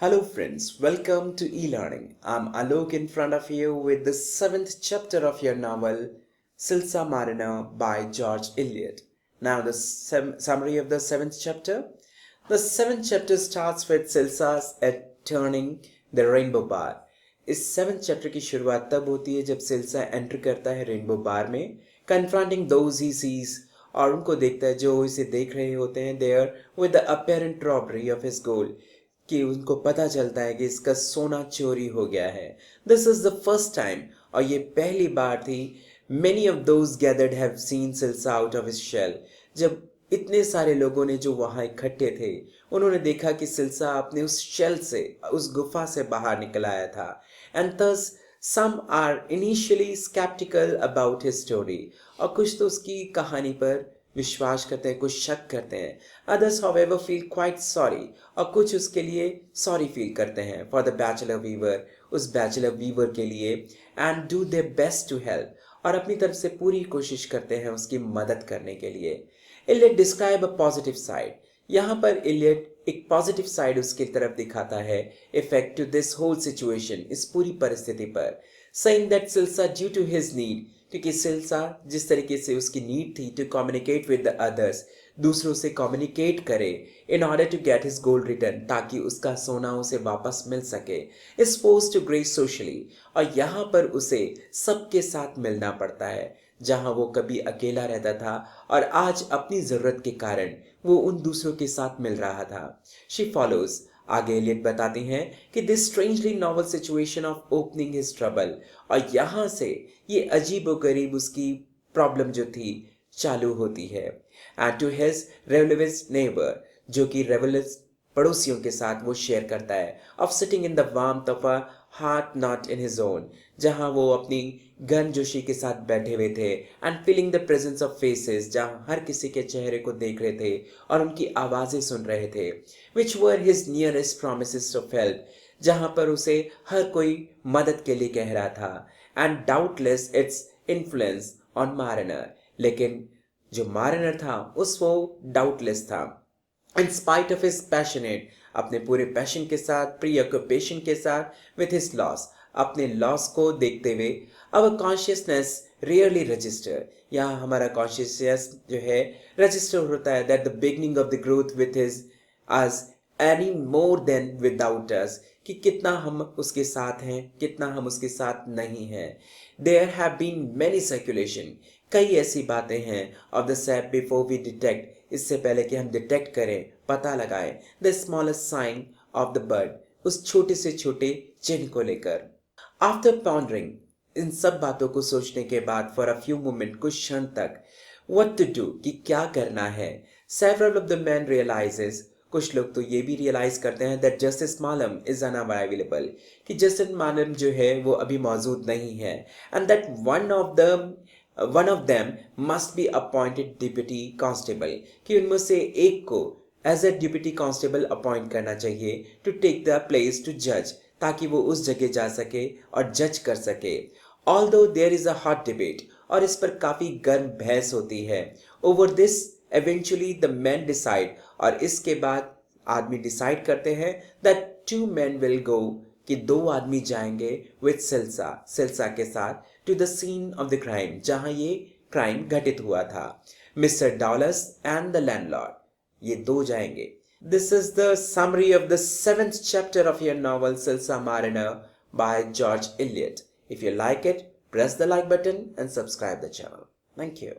Hello friends, welcome to e-learning. I'm Alok in front of you with the seventh chapter of your novel Silsa Mariner by George Eliot. Now the summary of the seventh chapter. The seventh chapter starts with Silsa's at turning the rainbow bar. इस seventh chapter की शुरुआत तब होती है जब सिल्सा enter करता है rainbow बार में, कन्फ्रंटिंग दोज ही सीज, और उनको देखता है जो इसे देख रहे होते हैं there with the apparent robbery of his gold, कि उनको पता चलता है कि इसका सोना चोरी हो गया है. This is the first time, और ये पहली बार थी. Many of those gathered have seen Silas out of his shell. जब इतने सारे लोगों ने जो वहां इकट्ठे थे उन्होंने देखा कि सिल्सा अपने उस शेल से, उस गुफा से बाहर निकल आया था. And thus some are initially skeptical about his story. और कुछ तो उसकी कहानी पर विश्वास करते हैं, कुछ शक करते हैं. Others however feel quite sorry, और कुछ उसके लिए सॉरी फील करते हैं for the bachelor weaver, उस बैचलर वीवर के लिए, and do their best to help, और अपनी तरफ से पूरी कोशिश करते हैं उसकी मदद करने के लिए. Eliot describe a positive side. यहाँ पर इलियट एक पॉजिटिव साइड उसकी तरफ दिखाता है effect to this whole situation, इस पूरी परिस्थिति पर, saying that Silas due to his need, क्योंकि सिल्सा जिस तरीके से उसकी नीड थी to communicate with the others, दूसरों से कम्युनिकेट करे in order to get his gold return, ताकि उसका सोना उसे वापस मिल सके, is force to grow socially, और यहाँ पर उसे सबके साथ मिलना पड़ता है, जहां वो कभी अकेला रहता था और आज अपनी जरूरत के कारण वो उन दूसरों के साथ मिल रहा था. शी फॉलोज, आगे एलियट बताते हैं कि this strangely novel situation of opening his trouble, और यहां से ये अजीब व गरीब उसकी प्रॉब्लम जो थी चालू होती है. एंड टू हिज रेवलेवेंस नेबर, जो कि रेवलेंस पड़ोसियों के साथ वो शेयर करता है, of sitting in the warmth of a heart not in his own, जहां वो अपनी गर्मजोशी के साथ बैठे हुए थे, and feeling the presence of faces, जहां हर किसी के चेहरे को देख रहे थे और उनकी आवाजें सुन रहे थे, which were his nearest promises of help, जहां पर उसे हर कोई मदद के लिए कह रहा था, and doubtless its influence on Marner, लेकिन जो मारिनर था उस वो डाउटलेस था. In spite of his passionate, अपने पूरे पैशन के साथ, preoccupation के साथ, with his loss, अपने लॉस को देखते हुए, our consciousness rarely register, यहाँ हमारा consciousness जो है register होता है that the beginning of the growth with his us any more than without us, कि कितना हम उसके साथ हैं, कितना हम उसके साथ नहीं हैं. There have been many circulation, कई ऐसी बातें हैं of the sap before we detect, इससे पहले कि हम डिटेक्ट करें, पता लगाएं, the smallest sign of the bird, उस छोटे से छोटे चिन्ह को लेकर. आफ्टर पॉन्डरिंग, इन सब बातों को सोचने के बाद, फॉर अ फ्यू मोमेंट, कुछ क्षण तक, व्हाट टू डू, कि क्या करना है, several of the man realises, कुछ लोग तो ये भी रियलाइज करते हैं that Justice Malam is unavailable, कि जस्टिस मालम जो है वो अभी मौजूद नहीं है, and that one of them must be appointed deputy constable, कि उनमें से एक को as a deputy constable appoint करना चाहिए to take the place to जज, ताकि वो उस जगह जा सके और जज कर सके. Although there is a hot debate, और इस पर काफी गर्म बहस होती है. Over this eventually the men decide, और इसके बाद आदमी डिसाइड करते हैं that two men will go, कि दो आदमी जाएंगे with सिल्सा, सिल्सा के साथ, to the scene of the crime, जहां ये क्राइम घटित हुआ था. मिस्टर डॉलस एंड द लैंडलॉर्ड, ये दो जाएंगे. This is the summary of the seventh chapter of your novel Silsa Mariner by George Eliot. If you like it, press the like button and subscribe the channel. Thank you.